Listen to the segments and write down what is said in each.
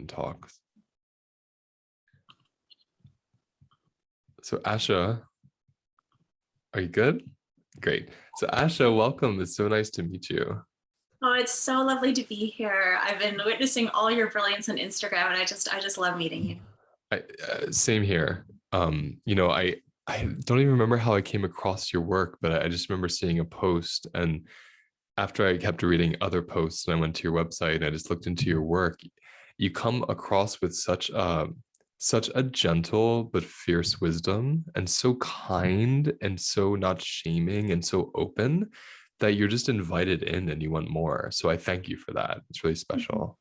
and talks. So Asha, are you good? Great. So Asha, welcome. It's so nice to meet you. Oh, it's so lovely to be here. I've been witnessing all your brilliance on Instagram, and I just love meeting you. Same here. I don't even remember how I came across your work, but I just remember seeing a post, and after I kept reading other posts and I went to your website and I just looked into your work, you come across with such a gentle but fierce wisdom, and so kind and so not shaming and so open that you're just invited in and you want more. So I thank you for that. It's really special.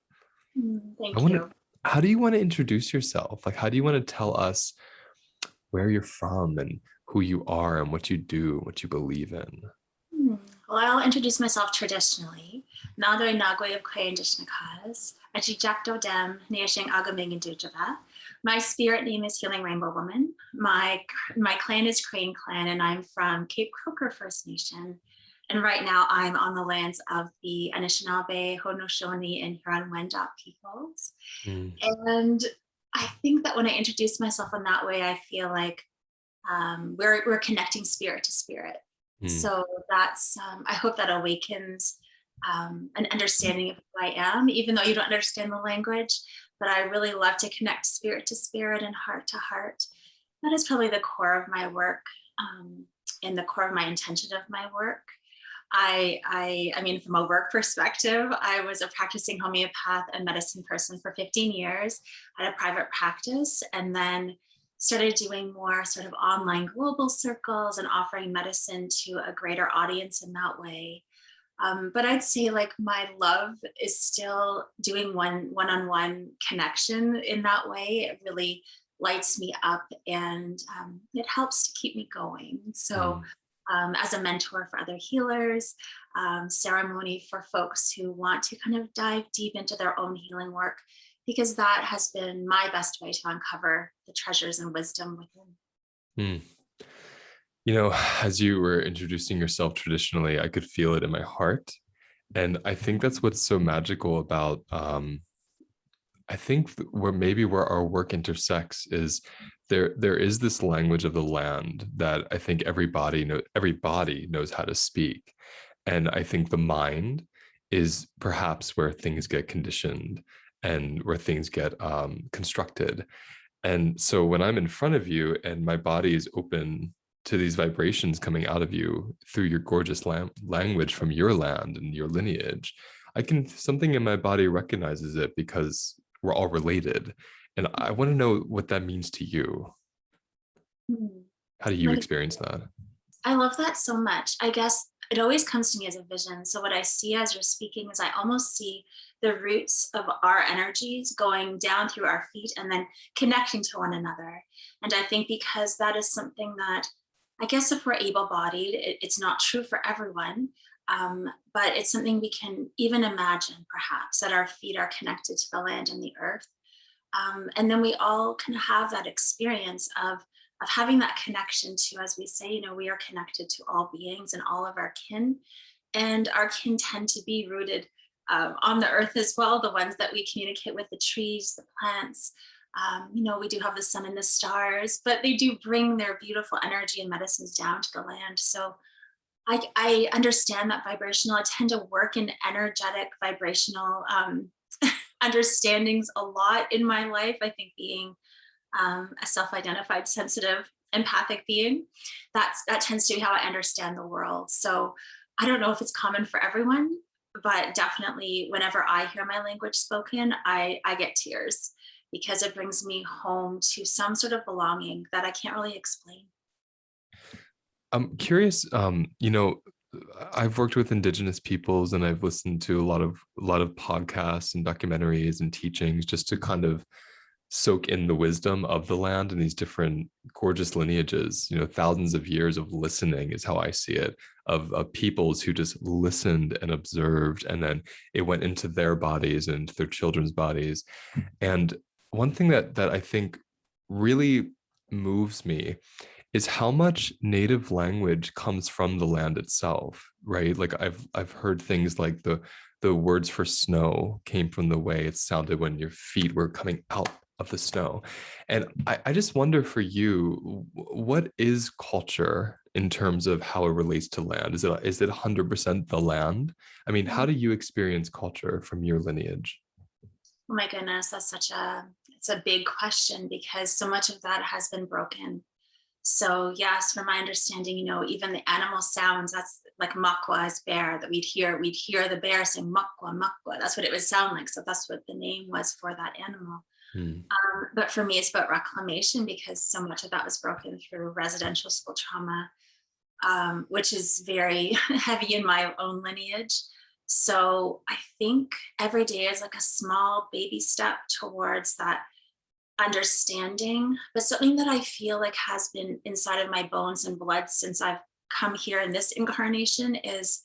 I Thank want to, you. how do you want to introduce yourself? Like, how do you want to tell us where you're from and who you are and what you do, what you believe in? Well, I'll introduce myself traditionally. Nadoy Nagoy of Kay Indishnakas, Ajijakdo Dem, Neashing Agaming and Dujaba. My spirit name is Healing Rainbow Woman. My clan is Crane Clan, and I'm from Cape Croker First Nation. And right now I'm on the lands of the Anishinaabe, Haudenosaunee, and Huron-Wendat peoples. Mm. And I think that when I introduce myself in that way, I feel like we're connecting spirit to spirit. So that's, I hope that awakens an understanding of who I am, even though you don't understand the language. But I really love to connect spirit to spirit and heart to heart. That is probably the core of my work, and the core of my intention of my work. I mean, from a work perspective, I was a practicing homeopath and medicine person for 15 years. I had a private practice, and then started doing more sort of online global circles and offering medicine to a greater audience in that way. But I'd say like my love is still doing one-on-one connection in that way. It really lights me up, and it helps to keep me going. So as a mentor for other healers, ceremony for folks who want to kind of dive deep into their own healing work, because that has been my best way to uncover the treasures and wisdom within. You know, as you were introducing yourself traditionally, I could feel it in my heart. And I think that's what's so magical about, I think where our work intersects is there is this language of the land that I think everybody knows how to speak. And I think the mind is perhaps where things get conditioned and where things get constructed. And so when I'm in front of you and my body is open to these vibrations coming out of you through your gorgeous language from your land and your lineage, something in my body recognizes it because we're all related. And I want to know what that means to you. How do you experience that? I love that so much. I guess it always comes to me as a vision. So what I see as you're speaking is I almost see the roots of our energies going down through our feet and then connecting to one another. And I think because that is something that, I guess if we're able-bodied, it's not true for everyone, but it's something we can even imagine, perhaps, that our feet are connected to the land and the earth. And then we all can have that experience of having that connection to, as we say, we are connected to all beings and all of our kin. And our kin tend to be rooted on the earth as well, the ones that we communicate with, the trees, the plants. We do have the sun and the stars, but they do bring their beautiful energy and medicines down to the land. So I understand that vibrational. I tend to work in energetic, vibrational understandings a lot in my life. I think being a self-identified, sensitive, empathic being, that tends to be how I understand the world. So I don't know if it's common for everyone, but definitely whenever I hear my language spoken, I get tears, because it brings me home to some sort of belonging that I can't really explain. I'm curious, I've worked with indigenous peoples and I've listened to a lot of podcasts and documentaries and teachings just to kind of soak in the wisdom of the land and these different gorgeous lineages. Thousands of years of listening is how I see it, of peoples who just listened and observed, and then it went into their bodies and their children's bodies. And one thing that I think really moves me is how much native language comes from the land itself, right? Like I've heard things like the words for snow came from the way it sounded when your feet were coming out of the snow. And I just wonder for you, what is culture in terms of how it relates to land? Is it 100% the land? I mean, how do you experience culture from your lineage? Oh my goodness, that's it's a big question because so much of that has been broken. So yes, from my understanding, even the animal sounds, that's like makwa is bear that we'd hear the bear saying makwa, makwa. That's what it would sound like. So that's what the name was for that animal. Hmm. But for me, it's about reclamation because so much of that was broken through residential school trauma, which is very heavy in my own lineage. So I think every day is like a small baby step towards that understanding, but something that I feel like has been inside of my bones and blood since I've come here in this incarnation is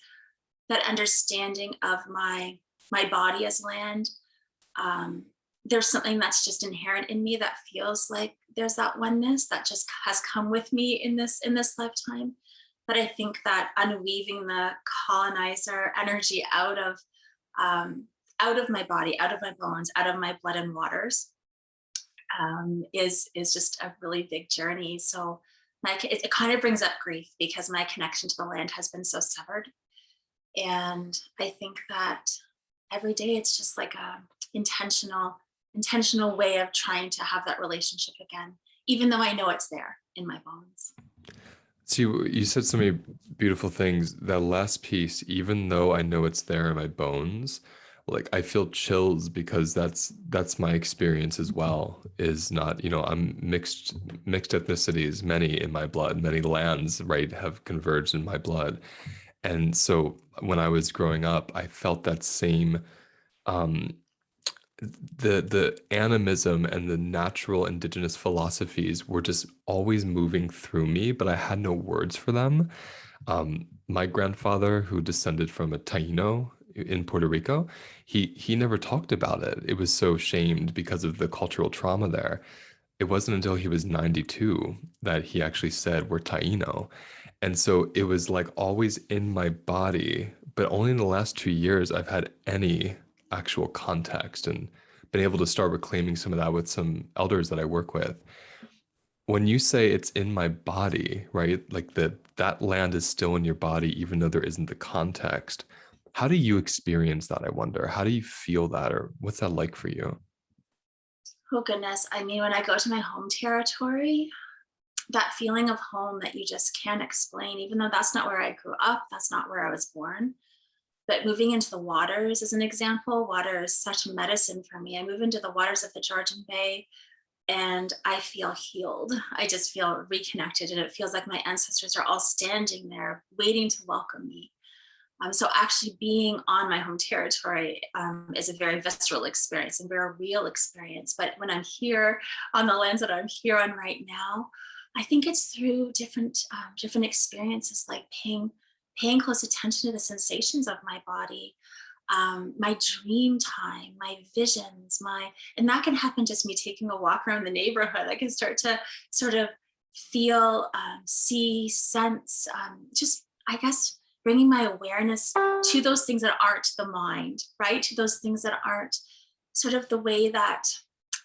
that understanding of my body as land. Um, there's something that's just inherent in me that feels like there's that oneness that just has come with me in this lifetime. But I think that unweaving the colonizer energy out of my body, out of my bones, out of my blood and waters, is just a really big journey. So it kind of brings up grief because my connection to the land has been so severed. And I think that every day it's just like a intentional way of trying to have that relationship again, even though I know it's there in my bones. See, you said so many beautiful things. That last piece, even though I know it's there in my bones, like I feel chills because that's my experience as well. Is not, I'm mixed ethnicities, many in my blood, many lands, right, have converged in my blood. And so when I was growing up, I felt that same um the animism and the natural indigenous philosophies were just always moving through me, but I had no words for them. My grandfather, who descended from a Taino in Puerto Rico, he never talked about it. It was so shamed because of the cultural trauma there. It wasn't until he was 92 that he actually said, "We're Taino." And so it was like always in my body, but only in the last 2 years I've had any actual context and been able to start reclaiming some of that with some elders that I work with. When you say it's in my body, right? Like that land is still in your body, even though there isn't the context. How do you experience that? I wonder. How do you feel that, or what's that like for you? Oh goodness. I mean, when I go to my home territory, that feeling of home that you just can't explain, even though that's not where I grew up, that's not where I was born. But moving into the waters as an example, water is such medicine for me. I move into the waters of the Georgian Bay and I feel healed. I just feel reconnected, and it feels like my ancestors are all standing there waiting to welcome me. So actually being on my home territory is a very visceral experience and very real experience. But when I'm here on the lands that I'm here on right now, I think it's through different experiences, like paying close attention to the sensations of my body, my dream time, my visions, and that can happen just me taking a walk around the neighborhood. I can start to sort of feel, see, sense, just, I guess, bringing my awareness to those things that aren't the mind, right? To those things that aren't sort of the way that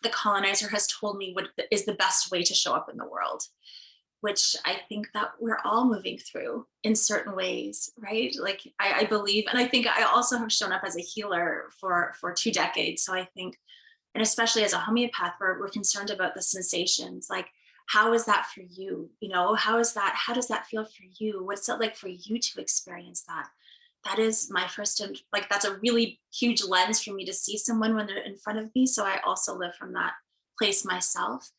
the colonizer has told me what is the best way to show up in the world, which I think that we're all moving through in certain ways, right? Like I believe, and I think I also have shown up as a healer for 2 decades. So I think, and especially as a homeopath, we're concerned about the sensations. Like, how is that for you? How does that feel for you? What's it like for you to experience that? That is my first, and like, that's a really huge lens for me to see someone when they're in front of me. So I also live from that place myself.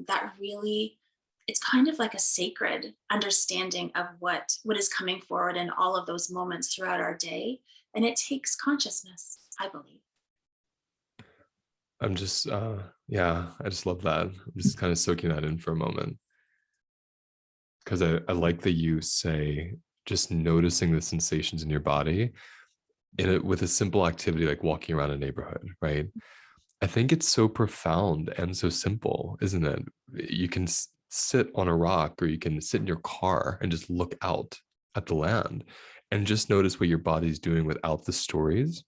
That really, it's kind of like a sacred understanding of what is coming forward in all of those moments throughout our day. And it takes consciousness, I believe. I'm just, yeah, I just love that. I'm just kind of soaking that in for a moment because I like that you say just noticing the sensations in your body in it with a simple activity like walking around a neighborhood, right? I think it's so profound and so simple, isn't it? You can sit on a rock or you can sit in your car and just look out at the land and just notice what your body's doing without the stories.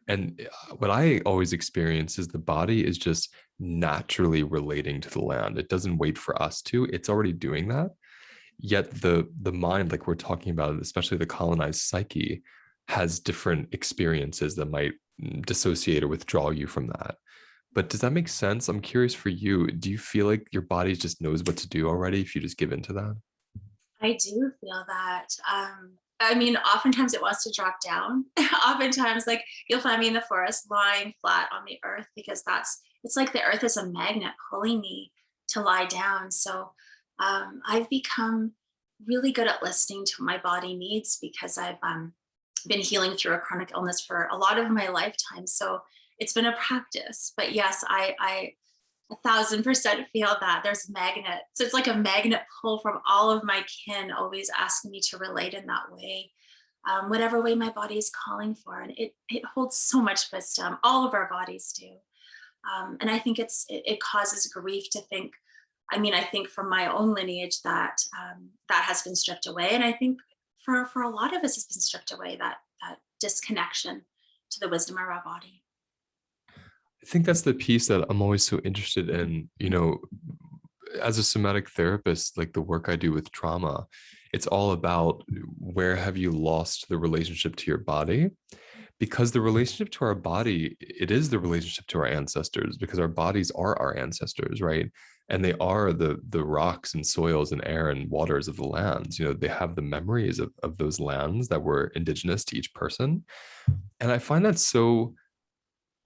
And what I always experience is the body is just naturally relating to the land. It doesn't wait for us to, it's already doing that. Yet the mind, like we're talking about, especially the colonized psyche, has different experiences that might dissociate or withdraw you from that. But does that make sense? I'm curious for you. Do you feel like your body just knows what to do already if you just give into that? I do feel that. I mean, oftentimes it wants to drop down. Oftentimes, like you'll find me in the forest lying flat on the earth because it's like the earth is a magnet pulling me to lie down. So I've become really good at listening to what my body needs because I've been healing through a chronic illness for a lot of my lifetime. So it's been a practice. But yes, I 1,000% feel that there's magnet. So it's like a magnet pull from all of my kin, always asking me to relate in that way, whatever way my body is calling for. And it holds so much wisdom. All of our bodies do. And I think it causes grief to think. I mean, I think from my own lineage that that has been stripped away, and I think for a lot of us has been stripped away, that disconnection to the wisdom of our body. I think that's the piece that I'm always so interested in, as a somatic therapist, like the work I do with trauma, it's all about where have you lost the relationship to your body? Because the relationship to our body, it is the relationship to our ancestors, because our bodies are our ancestors, right? And they are the rocks and soils and air and waters of the lands. They have the memories of those lands that were indigenous to each person. And I find that so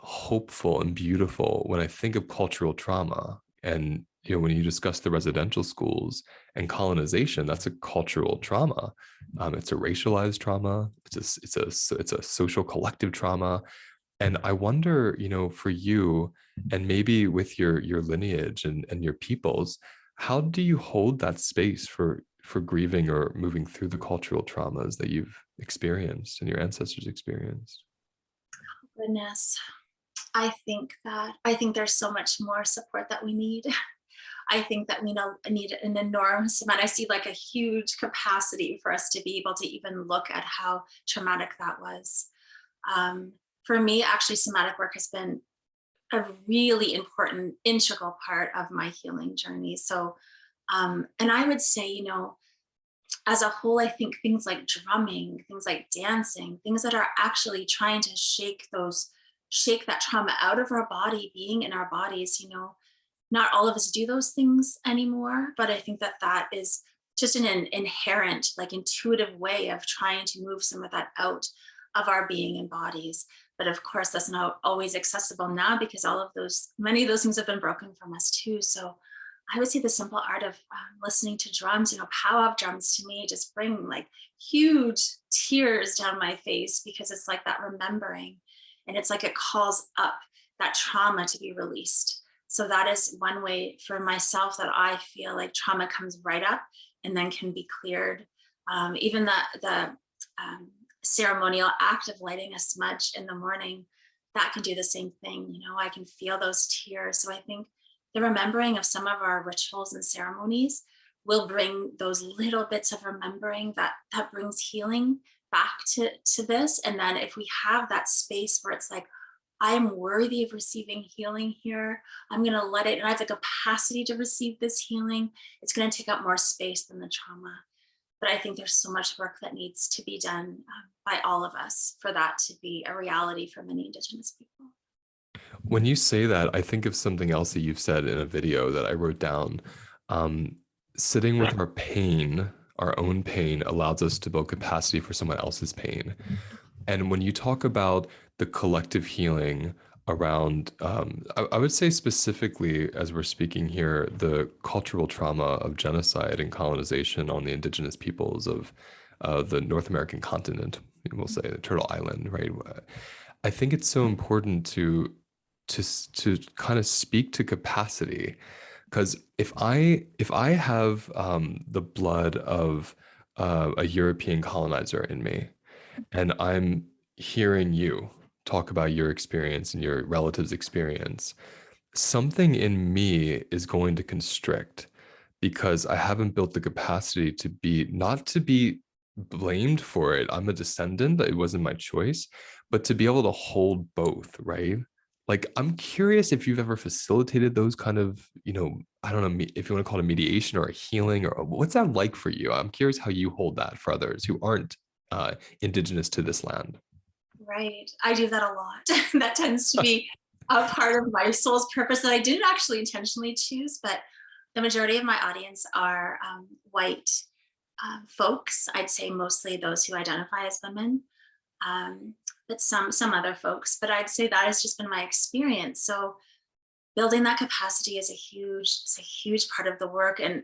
hopeful and beautiful when I think of cultural trauma. And when you discuss the residential schools and colonization, that's a cultural trauma. It's a racialized trauma. It's a social collective trauma. And I wonder, for you, and maybe with your lineage and your peoples, how do you hold that space for grieving or moving through the cultural traumas that you've experienced and your ancestors experienced? Goodness. I think there's so much more support that we need. I think that we need an enormous amount. I see like a huge capacity for us to be able to even look at how traumatic that was. For me, actually, somatic work has been a really important, integral part of my healing journey. So, and I would say, as a whole, I think things like drumming, things like dancing, things that are actually trying to shake that trauma out of our body, being in our bodies, not all of us do those things anymore, but I think that that is just an inherent, like intuitive way of trying to move some of that out of our being and bodies. But of course, that's not always accessible now because many of those things have been broken from us too. So I would say the simple art of listening to drums, powwow drums to me just bring like huge tears down my face because it's like that remembering. And it's like it calls up that trauma to be released. So that is one way for myself that I feel like trauma comes right up and then can be cleared. Even the ceremonial act of lighting a smudge in the morning, that can do the same thing. I can feel those tears. So I think the remembering of some of our rituals and ceremonies will bring those little bits of remembering that brings healing back to this. And then if we have that space where it's like, I am worthy of receiving healing here, I'm going to let it, and I have the capacity to receive this healing, it's going to take up more space than the trauma. But I think there's so much work that needs to be done by all of us for that to be a reality for many Indigenous people. When you say that, I think of something else that you've said in a video that I wrote down. Um, Sitting with our pain, our own pain, allows us to build capacity for someone else's pain. And when you talk about the collective healing around, I would say specifically, as we're speaking here, the cultural trauma of genocide and colonization on the indigenous peoples of the North American continent, we'll say the Turtle Island, right? I think it's so important to kind of speak to capacity, because if I have the blood of a European colonizer in me, and I'm hearing you talk about your experience and your relatives' experience, something in me is going to constrict because I haven't built the capacity to be, not to be blamed for it. I'm a descendant, it wasn't my choice, but to be able to hold both, right? Like, I'm curious if you've ever facilitated those kind of, I don't know if you want to call it a mediation or a healing, or what's that like for you? I'm curious how you hold that for others who aren't indigenous to this land. Right. I do that a lot. That tends to be a part of my soul's purpose that I didn't actually intentionally choose, but the majority of my audience are white folks. I'd say mostly those who identify as women, um, but some other folks. But I'd say that has just been my experience. So building that capacity is a huge part of the work, and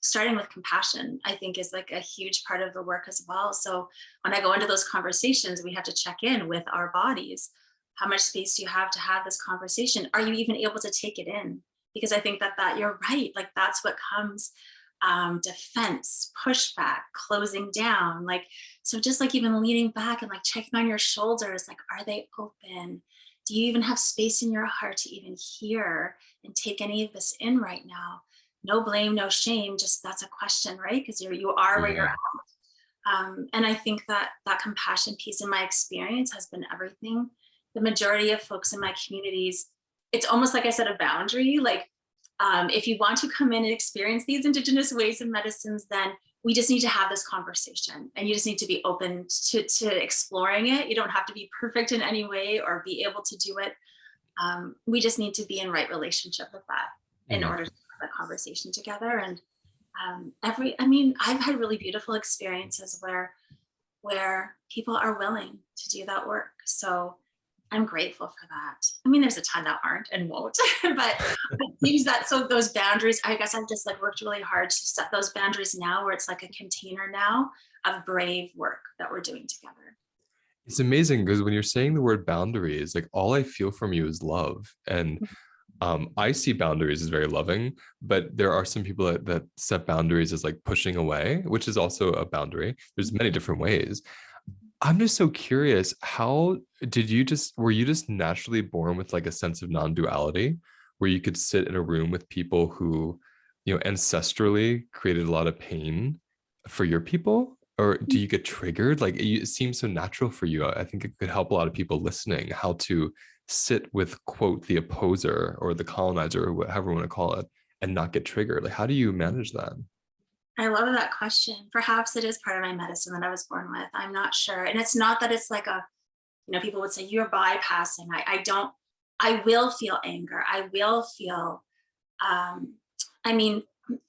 starting with compassion, I think, is like a huge part of the work as well. So when I go into those conversations, we have to check in with our bodies. How much space do you have to have this conversation? Are you even able to take it in? Because I think that you're right, like that's what comes, defense, pushback, closing down, like, so just like even leaning back and like checking on your shoulders, like, are they open? Do you even have space in your heart to even hear and take any of this in right now? No blame, no shame, just that's a question, right? Because you are where you're Yeah. at. And I think that that compassion piece in my experience has been everything. The majority of folks in my communities, it's almost like I said, a boundary. Like, if you want to come in and experience these indigenous ways and medicines, then we just need to have this conversation, and you just need to be open to exploring it. You don't have to be perfect in any way or be able to do it. We just need to be in right relationship with that in Mm. order to have a conversation together. And I mean, I've had really beautiful experiences where people are willing to do that work. So I'm grateful for that. I mean, there's a ton that aren't and won't, but it seems that, so those boundaries, I guess I've just like worked really hard to set those boundaries now, where it's like a container now of brave work that we're doing together. It's amazing because when you're saying the word boundaries, like all I feel from you is love. And I see boundaries as very loving, but there are some people that set boundaries as like pushing away, which is also a boundary. There's many different ways. I'm just so curious, how were you just naturally born with like a sense of non-duality where you could sit in a room with people who, ancestrally created a lot of pain for your people? Or do you get triggered? Like it seems so natural for you. I think it could help a lot of people listening how to sit with, quote, the opposer or the colonizer or whatever you want to call it, and not get triggered. Like, how do you manage that? I love that question. Perhaps it is part of my medicine that I was born with. I'm not sure. And it's not that it's like a, people would say you're bypassing. I don't, I will feel anger. I will feel, um, I mean,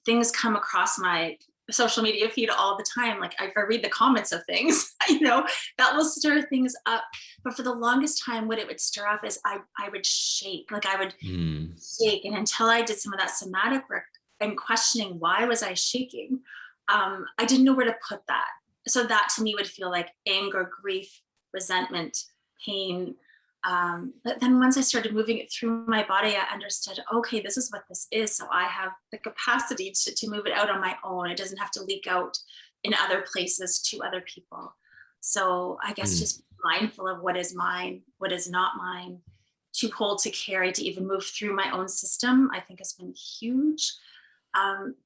things come across my social media feed all the time. Like if I read the comments of things, that will stir things up. But for the longest time, what it would stir up is I would shake. Like I would Mm, shake. And until I did some of that somatic work and questioning why was I shaking, I didn't know where to put that. So that to me would feel like anger, grief, resentment, pain. But then once I started moving it through my body, I understood, okay, this is what this is. So I have the capacity to move it out on my own. It doesn't have to leak out in other places to other people. So I guess mm, just mindful of what is mine, what is not mine, to hold, to carry, to even move through my own system, I think has been huge.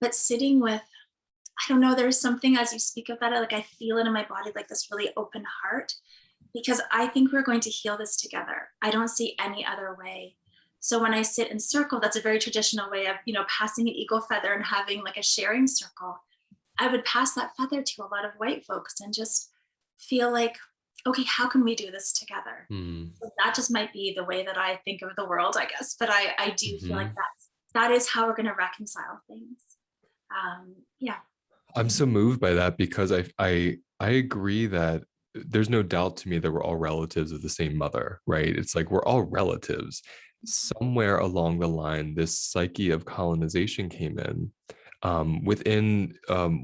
But sitting with, I don't know, there's something as you speak of that, like I feel it in my body, like this really open heart, because I think we're going to heal this together. I don't see any other way. So when I sit in circle, that's a very traditional way of, passing an eagle feather and having like a sharing circle. I would pass that feather to a lot of white folks and just feel like, okay, how can we do this together? mm, So that just might be the way that I think of the world, I guess. But I do feel like mhm. that is how we're going to reconcile things. Yeah. I'm so moved by that because I agree that there's no doubt to me that we're all relatives of the same mother, right? It's like we're all relatives. Somewhere along the line, this psyche of colonization came in, within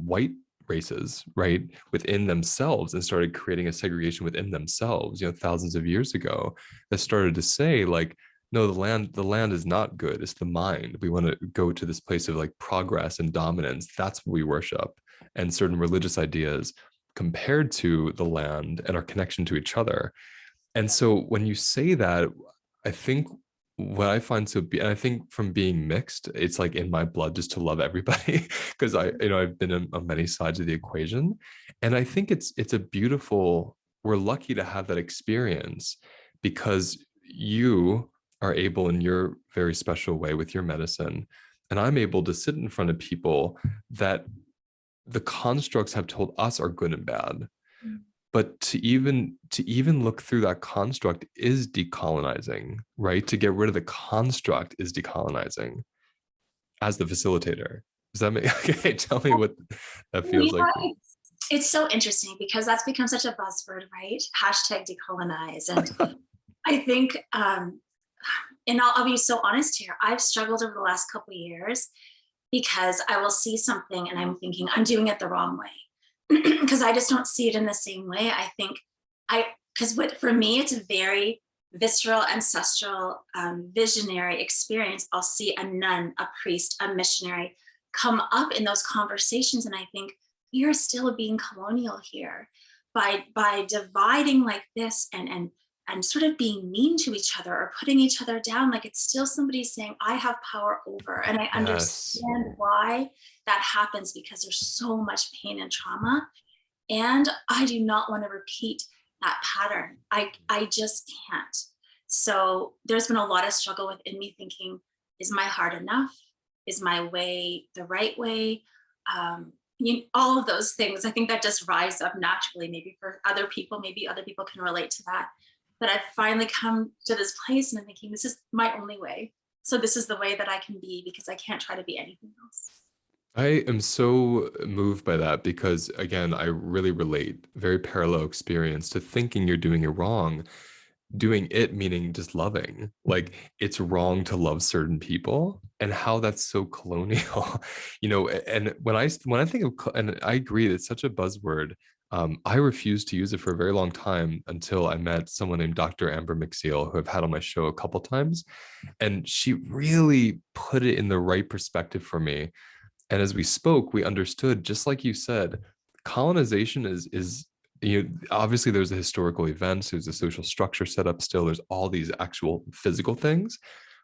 white races, right, within themselves, and started creating a segregation within themselves, thousands of years ago, that started to say like, no, the land is not good, it's the mind. We want to go to this place of like progress and dominance. That's what we worship, and certain religious ideas compared to the land and our connection to each other. And so when you say that, I think what I find and I think from being mixed, it's like in my blood just to love everybody because I've been on many sides of the equation, and I think it's a beautiful. We're lucky to have that experience because you are able in your very special way with your medicine, and I'm able to sit in front of people that the constructs have told us are good and bad, but to even look through that construct is decolonizing, right? To get rid of the construct is decolonizing as the facilitator. Does that make okay? Tell me what that Well, feels like. it's so interesting because that's become such a buzzword, right? Hashtag decolonize. And I think, and I'll be so honest here, I've struggled over the last couple of years because I will see something and I'm thinking I'm doing it the wrong way because I just don't see it in the same way. I think because what for me, it's a very visceral, ancestral, visionary experience. I'll see a nun, a priest, a missionary come up in those conversations, and I think we are still being colonial here by dividing like this and sort of being mean to each other or putting each other down. Like it's still somebody saying I have power over, and I Yes. understand why that happens because there's so much pain and trauma, and I do not want to repeat that pattern. I just can't. So there's been a lot of struggle within me thinking, is my heart enough? Is my way the right way? All of those things. I think that just rise up naturally, maybe for other people, maybe other people can relate to that. But I've finally come to this place and I'm thinking, this is my only way. So this is the way that I can be because I can't try to be anything else. I am so moved by that because, again, I really relate very parallel experience to thinking you're doing it wrong, doing it meaning just loving. Like it's wrong to love certain people and how that's so colonial. And when I think of and I agree it's such a buzzword. I refused to use it for a very long time until I met someone named Dr. Amber McSeal, who I've had on my show a couple times, and she really put it in the right perspective for me. And as we spoke, we understood, just like you said, colonization is obviously there's the historical events, there's a social structure set up still, there's all these actual physical things,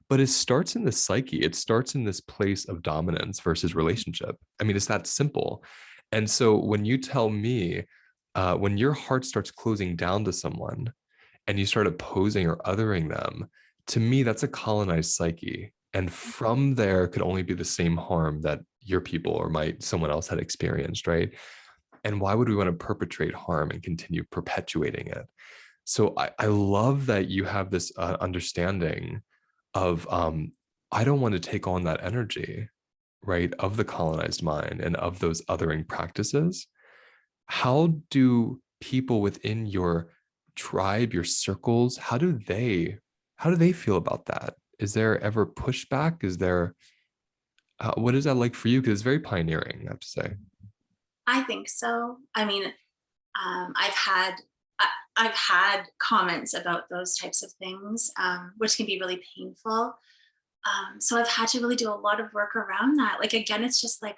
but it starts in the psyche. It starts in this place of dominance versus relationship. I mean, it's that simple. And so when you tell me, when your heart starts closing down to someone and you start opposing or othering them, to me, that's a colonized psyche. And from there could only be the same harm that your people or someone else had experienced, right? And why would we want to perpetrate harm and continue perpetuating it? So I love that you have this understanding of I don't want to take on that energy, right, of the colonized mind and of those othering practices. How do people within your tribe, your circles, how do they feel about that? Is there ever pushback? Is there what is that like for you? Because it's very pioneering, I have to say. I think so. I mean, I've had I've had comments about those types of things, which can be really painful. So I've had to really do a lot of work around that. Like again, it's just like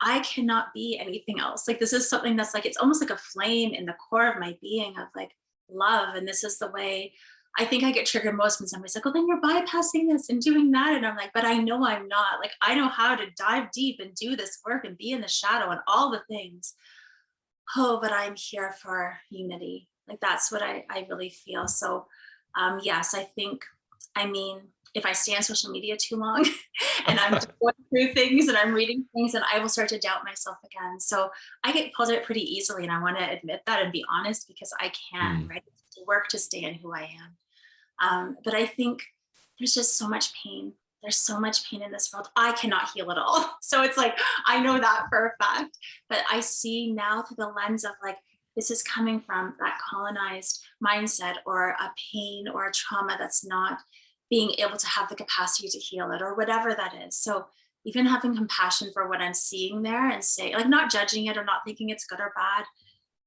I cannot be anything else. Like this is something that's like it's almost like a flame in the core of my being of like love, and this is the way. I think I get triggered most when somebody's like, "Oh, then you're bypassing this and doing that," and I'm like, "But I know I'm not. Like I know how to dive deep and do this work and be in the shadow and all the things." Oh, but I'm here for unity. Like that's what I really feel. So yes, I think, I mean, if I stay on social media too long and I'm just going through things and I'm reading things, and I will start to doubt myself again. So I get pulled out pretty easily, and I want to admit that and be honest because I can, Mm, right? To work to stay in who I am. But I think there's just so much pain. There's so much pain in this world. I cannot heal it all. So it's like, I know that for a fact. But I see now through the lens of like, this is coming from that colonized mindset or a pain or a trauma that's not being able to have the capacity to heal it or whatever that is. So even having compassion for what I'm seeing there and say, like not judging it or not thinking it's good or bad,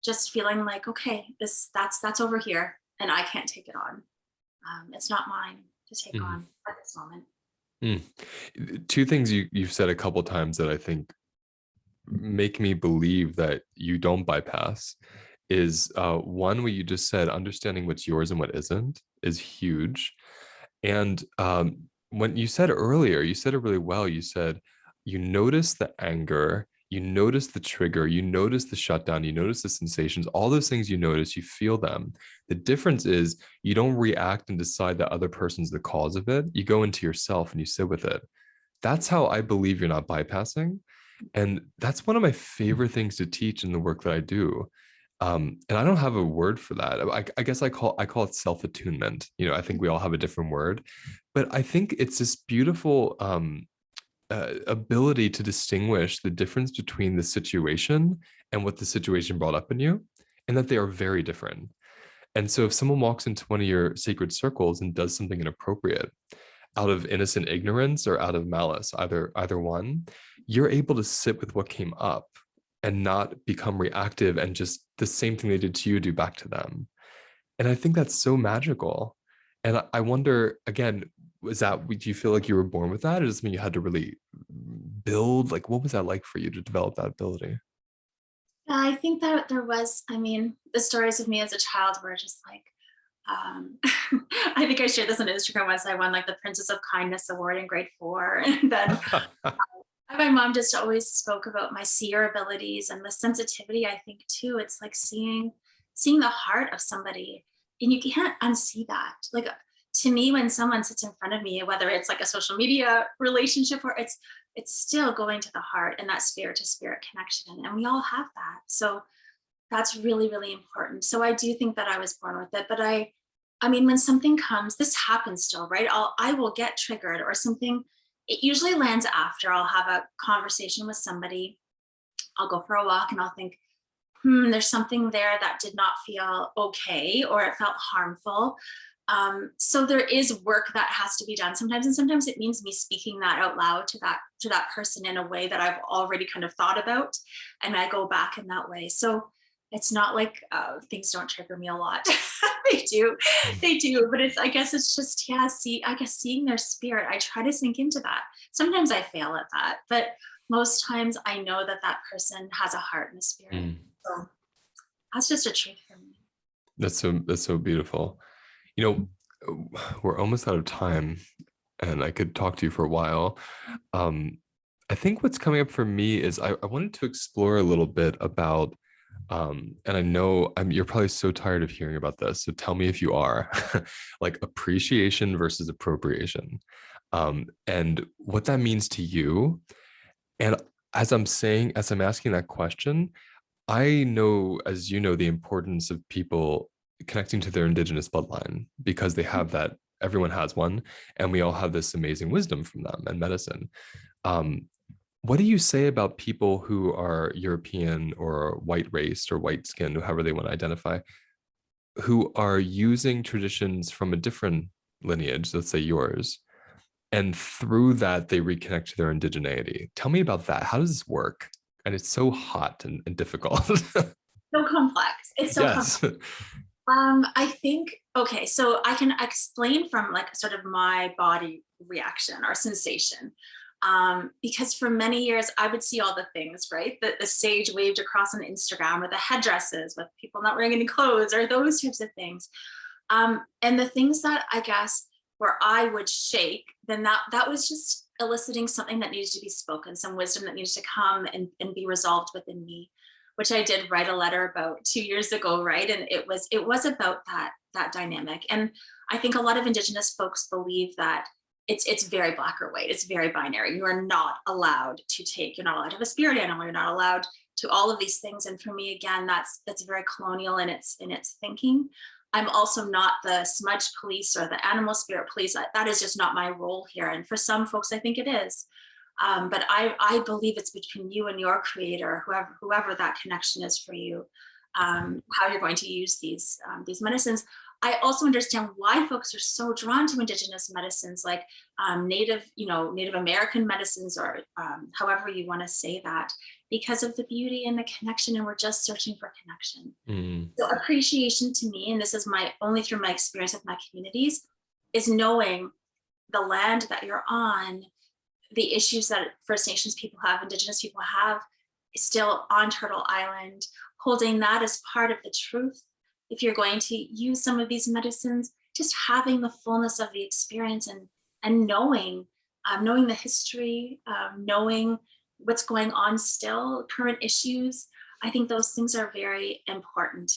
just feeling like, okay, that's over here and I can't take it on. It's not mine to take mm, on at this moment. mm. Two things you've said a couple times that I think make me believe that you don't bypass is one, what you just said, understanding what's yours and what isn't is huge. And when you said earlier, you said it really well. You said you notice the anger, you notice the trigger, you notice the shutdown, you notice the sensations, all those things you notice, you feel them. The difference is you don't react and decide that other person's the cause of it. You go into yourself and you sit with it. That's how I believe you're not bypassing. And that's one of my favorite things to teach in the work that I do. And I don't have a word for that. I guess I call it self-attunement. I think we all have a different word, but I think it's this beautiful ability to distinguish the difference between the situation and what the situation brought up in you, and that they are very different. And so if someone walks into one of your sacred circles and does something inappropriate out of innocent ignorance or out of malice, either one, you're able to sit with what came up and not become reactive and just the same thing they did to you do back to them. And I think that's so magical. And I wonder again, do you feel like you were born with that, or does it mean you had to really build? Like, what was that like for you to develop that ability? I think that there was, I mean, the stories of me as a child were just like, I think I shared this on Instagram once. I won like the Princess of Kindness award in grade 4. And then my mom just always spoke about my seer abilities and the sensitivity. I think too, it's like seeing the heart of somebody, and you can't unsee that. Like, to me, when someone sits in front of me, whether it's like a social media relationship or it's still going to the heart and that spirit to spirit connection, and we all have that. So that's really, really important. So I do think that I was born with it, but I mean, when something comes, this happens still, right? I will get triggered or something. It usually lands after I'll have a conversation with somebody. I'll go for a walk and I'll think, there's something there that did not feel okay, or it felt harmful. So there is work that has to be done sometimes, and sometimes it means me speaking that out loud to that person in a way that I've already kind of thought about, and I go back in that way. So it's not like things don't trigger me a lot. They do, they do. But I guess it's just, yeah. I guess seeing their spirit, I try to sink into that. Sometimes I fail at that, but most times I know that that person has a heart and a spirit. Mm, So that's just a truth for me. that's so beautiful. You we're almost out of time, and I could talk to you for a while. Um, I think what's coming up for me is I wanted to explore a little bit about, and I know you're probably so tired of hearing about this, so tell me if you are, like appreciation versus appropriation, and what that means to you. And as I'm asking that question, I know, as you know, the importance of people connecting to their indigenous bloodline, because they have that, everyone has one, and we all have this amazing wisdom from them and medicine. Um, what do you say about people who are European or white race or white skinned, however they want to identify, who are using traditions from a different lineage, let's say yours, and through that they reconnect to their indigeneity? Tell me about that. How does this work? And it's so hot and difficult. So complex. It's so complex. Yes. I think, okay, so I can explain from like sort of my body reaction or sensation. Because for many years I would see all the things, right? The sage waved across on Instagram, or the headdresses with people not wearing any clothes, or those types of things. And the things that I guess where I would shake, then that was just eliciting something that needed to be spoken, some wisdom that needed to come and be resolved within me, which I did write a letter about 2 years ago, right? And it was about that dynamic. And I think a lot of Indigenous folks believe that it's very black or white. It's very binary. You are not allowed to take. You're not allowed to have a spirit animal. You're not allowed to all of these things. And for me, again, that's very colonial in its thinking. I'm also not the smudge police or the animal spirit police. That is just not my role here. And for some folks, I think it is. But I believe it's between you and your creator, whoever that connection is for you, how you're going to use these medicines. I also understand why folks are so drawn to indigenous medicines, like Native American medicines, or however you want to say that, because of the beauty and the connection, and we're just searching for connection. Mm, So appreciation to me, and this is only through my experience with my communities, is knowing the land that you're on, the issues that First Nations people have, Indigenous people have, still on Turtle Island, holding that as part of the truth. If you're going to use some of these medicines, just having the fullness of the experience, and knowing the history, knowing what's going on still, current issues. I think those things are very important.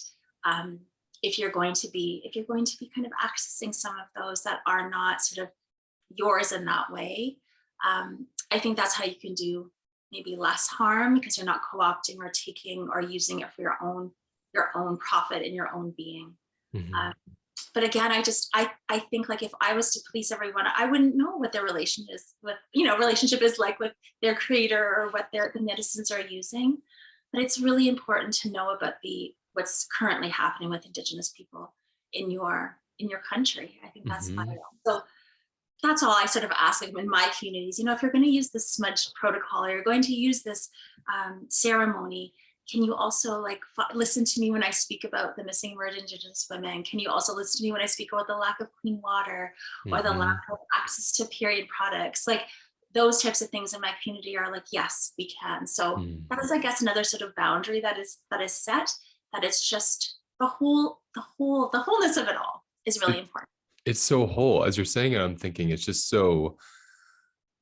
Um, if you're going to be kind of accessing some of those that are not sort of yours in that way, I think that's how you can do maybe less harm, because you're not co-opting or taking or using it for your own profit and your own being. Mhm. Um, but again, I think, like, if I was to please everyone, I wouldn't know what their relationship is like with their creator, or what the medicines are using. But it's really important to know about the what's currently happening with Indigenous people in your country. I think that's Mhm. vital. So that's all I sort of ask, like, in my communities. If you're going to use this smudge protocol, or you're going to use this ceremony, can you also, like, listen to me when I speak about the missing word Indigenous women? Can you also listen to me when I speak about the lack of clean water, or the lack Mhm. of access to period products? Like, those types of things in my community are like, yes, we can. So Mm. that is, I guess, another sort of boundary that is set. That it's just the wholeness of it all is really It important. it's so whole. As you're saying it, I'm thinking it's just so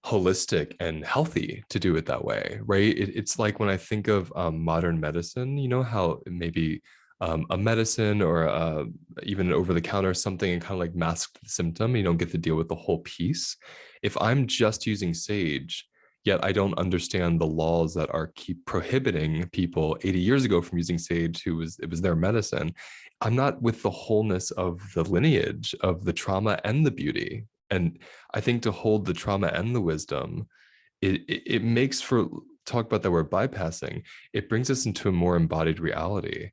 holistic and healthy to do it that way, right? It's like when I think of modern medicine, you know how maybe a medicine or even an over-the-counter something and kind of like mask the symptom, you don't get to deal with the whole piece. If I'm just using sage, yet I don't understand the laws that are keep prohibiting people 80 years ago from using sage, it was their medicine, I'm not with the wholeness of the lineage of the trauma and the beauty. And I think to hold the trauma and the wisdom, it makes for, talk about that word bypassing, it brings us into a more embodied reality.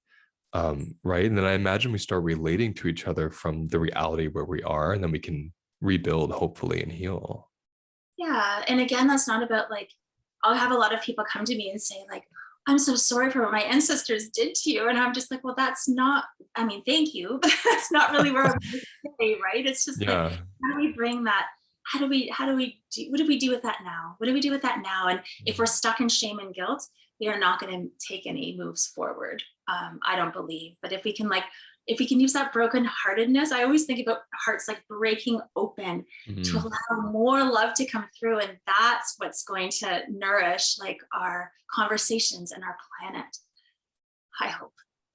Right. And then I imagine we start relating to each other from the reality where we are, and then we can rebuild, hopefully, and heal. Yeah, and again, that's not about, like, I'll have a lot of people come to me and say, like, "I'm so sorry for what my ancestors did to you," and I'm just like, "Well, that's not, I mean, thank you, but that's not really where I'm going to say, right?" It's just like, Yeah. how do we bring that? How do we do? What do we do with that now? What do we do with that now? And if we're stuck in shame and guilt, we are not going to take any moves forward. I don't believe. But if we can use that brokenheartedness, I always think about hearts like breaking open to Mhm. allow more love to come through, and that's what's going to nourish, like, our conversations and our planet, I hope.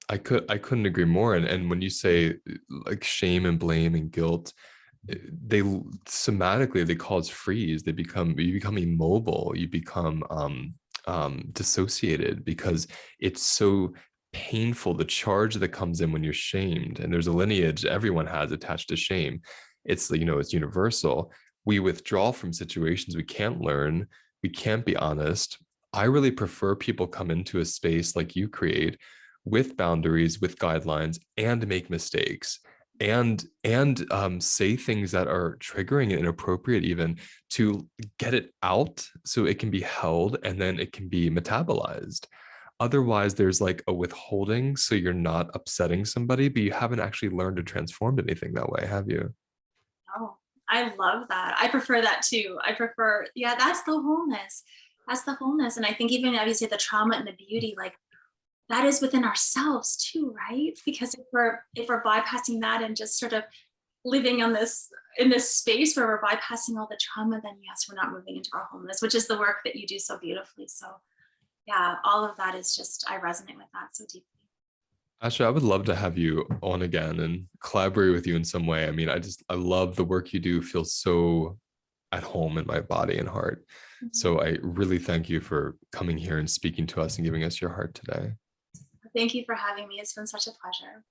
I couldn't agree more. And when you say like shame and blame and guilt, they somatically they cause freeze. You become immobile. You become dissociated because it's so painful. The charge that comes in when you're shamed, and there's a lineage everyone has attached to shame. It's, it's universal. We withdraw from situations we can't learn. We can't be honest. I really prefer people come into a space like you create, with boundaries, with guidelines, and make mistakes, and say things that are triggering and inappropriate, even, to get it out so it can be held and then it can be metabolized. Otherwise, there's like a withholding, so you're not upsetting somebody, but you haven't actually learned to transform anything that way, have you? Oh, I love that. I prefer that too. Yeah, that's the wholeness. That's the wholeness. And I think, even as you say, the trauma and the beauty, like, that is within ourselves too, right? Because if we're bypassing that and just sort of living on this in this space where we're bypassing all the trauma, then yes, we're not moving into our wholeness, which is the work that you do so beautifully. So yeah, all of that is just, I resonate with that so deeply. Asha, I would love to have you on again and collaborate with you in some way. I mean, I love the work you do, feels so at home in my body and heart. Mhm. So I really thank you for coming here and speaking to us and giving us your heart today. Thank you for having me. It's been such a pleasure.